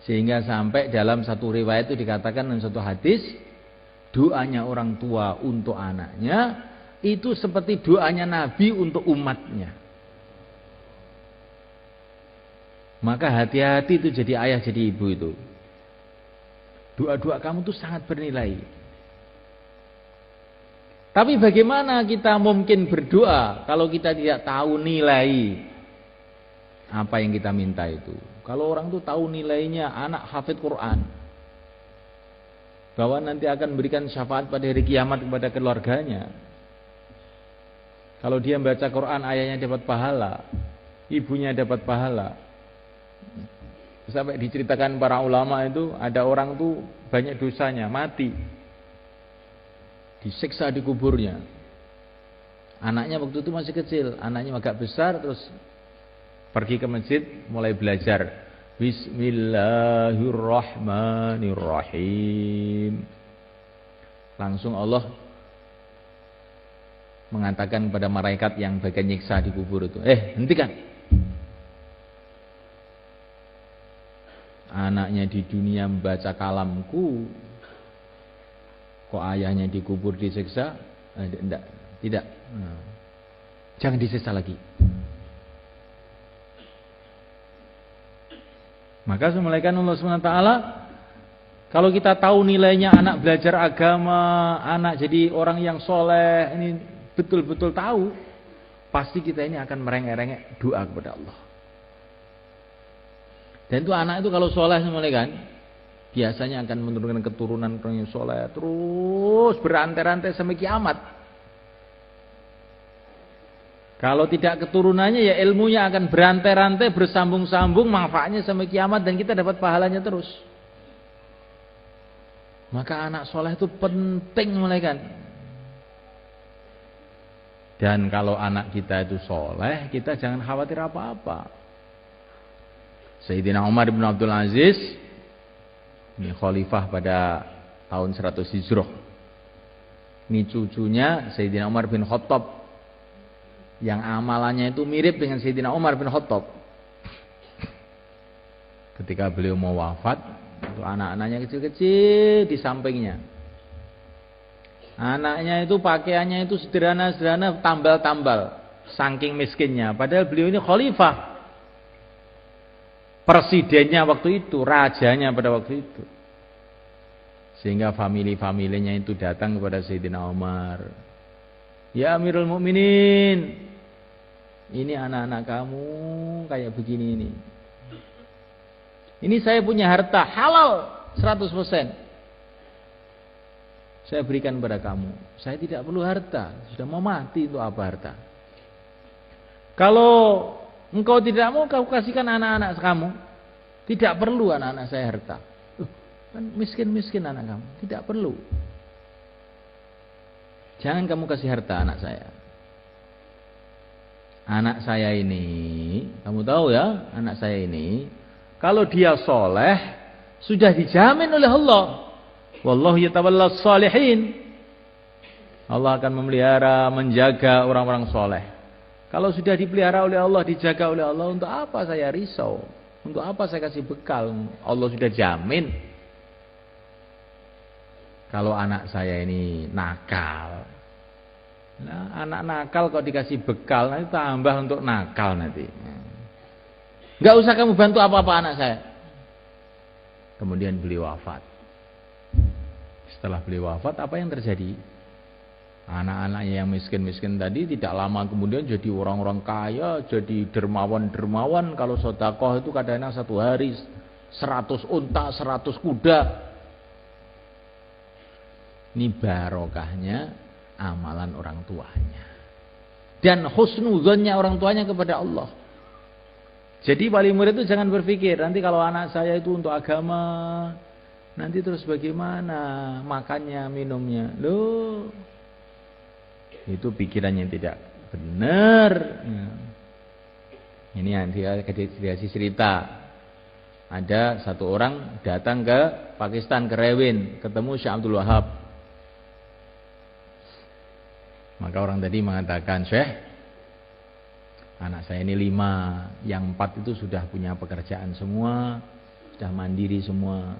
Sehingga sampai dalam satu riwayat itu dikatakan dalam satu hadis, doanya orang tua untuk anaknya itu seperti doanya Nabi untuk umatnya. Maka hati-hati itu jadi ayah jadi ibu itu. Doa-doa kamu itu sangat bernilai. Tapi bagaimana kita mungkin berdoa kalau kita tidak tahu nilai apa yang kita minta itu? Kalau orang itu tahu nilainya anak hafid Quran, bahwa nanti akan memberikan syafaat pada hari kiamat kepada keluarganya. Kalau dia membaca Quran, ayahnya dapat pahala, ibunya dapat pahala. Sampai diceritakan para ulama itu ada orang tuh banyak dosanya, mati, disiksa di kuburnya. Anaknya waktu itu masih kecil, anaknya agak besar, terus pergi ke masjid mulai belajar Bismillahirrahmanirrahim. Langsung Allah mengatakan kepada malaikat yang bagian nyiksa di kubur itu, hentikan. Anaknya di dunia membaca kalamku, kok ayahnya dikubur disiksa? Tidak. Jangan disiksa lagi. Maka semulaikan Allah SWT, kalau kita tahu nilainya anak belajar agama, anak jadi orang yang soleh, ini betul-betul tahu, pasti kita ini akan merengek-rengek doa kepada Allah. Dan itu anak itu kalau soleh semulaikan, biasanya akan menurunkan keturunan orang yang soleh, terus berantai-rantai sampai kiamat. Kalau tidak keturunannya, ya ilmunya akan berantai-rantai, bersambung-sambung, manfaatnya sampai kiamat, dan kita dapat pahalanya terus. Maka anak soleh itu penting mulaikan. Dan kalau anak kita itu soleh, kita jangan khawatir apa-apa. Sayyidina Umar bin Abdul Aziz, ini khalifah pada tahun 100 Hijrah. Ini cucunya Sayyidina Umar bin Khattab, yang amalannya itu mirip dengan Sayyidina Umar bin Khattab. Ketika beliau mau wafat, itu anak-anaknya kecil-kecil di sampingnya. Anaknya itu pakaiannya itu sederhana-sederhana, tambal-tambal, saking miskinnya. Padahal beliau ini khalifah, presidennya waktu itu, rajanya pada waktu itu. Sehingga family-familinya itu datang kepada Sayyidina Umar. Ya Amirul Mukminin, ini anak-anak kamu kayak begini ini. Ini saya punya harta halal 100%. Saya berikan kepada kamu. Saya tidak perlu harta, sudah mau mati untuk apa harta? Kalau engkau tidak mau, kau kasihkan anak-anak kamu. Tidak perlu anak-anak saya harta. Kan miskin-miskin anak kamu, tidak perlu. Jangan kamu kasih harta anak saya. Anak saya ini, kamu tahu ya, anak saya ini, kalau dia soleh, sudah dijamin oleh Allah. Wallahu yatawallas shalihin. Allah akan memelihara, menjaga orang-orang soleh. Kalau sudah dipelihara oleh Allah, dijaga oleh Allah, untuk apa saya risau? Untuk apa saya kasih bekal? Allah sudah jamin. Kalau anak saya ini nakal, nah, anak nakal kok dikasih bekal, nanti tambah untuk nakal nanti. Gak usah kamu bantu apa-apa anak saya. Kemudian beliau wafat. Setelah beliau wafat, apa yang terjadi? Anak-anaknya yang miskin-miskin tadi tidak lama kemudian jadi orang-orang kaya, jadi dermawan-dermawan. Kalau sedekah itu kadang-kadang satu hari 100 unta, 100 kuda. Ini barokahnya amalan orang tuanya. Dan husnuzonnya orang tuanya kepada Allah. Jadi wali murid itu jangan berpikir, nanti kalau anak saya itu untuk agama, nanti terus bagaimana makannya, minumnya. Loh, itu pikiran yang tidak benar. Ini yang dikasih cerita. Ada satu orang datang ke Pakistan, ke Rewin, ketemu Syekh Abdul Wahab. Maka orang tadi mengatakan, Syekh, anak saya ini 5, yang 4 itu sudah punya pekerjaan semua, sudah mandiri semua.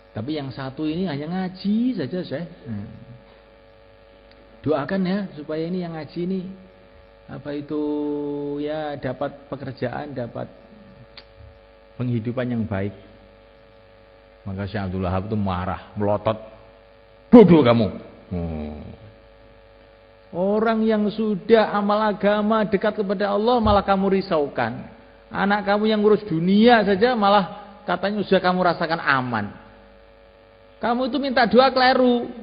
Tapi yang satu ini hanya ngaji saja, Syekh. Doakan ya supaya ini yang ngaji ini apa itu ya dapat pekerjaan, dapat penghidupan yang baik. Maka Syekh Abdul Wahab itu marah, melotot. Bodoh kamu. Orang yang sudah amal agama dekat kepada Allah malah kamu risaukan. Anak kamu yang ngurus dunia saja malah katanya sudah kamu rasakan aman. Kamu itu minta doa keliru.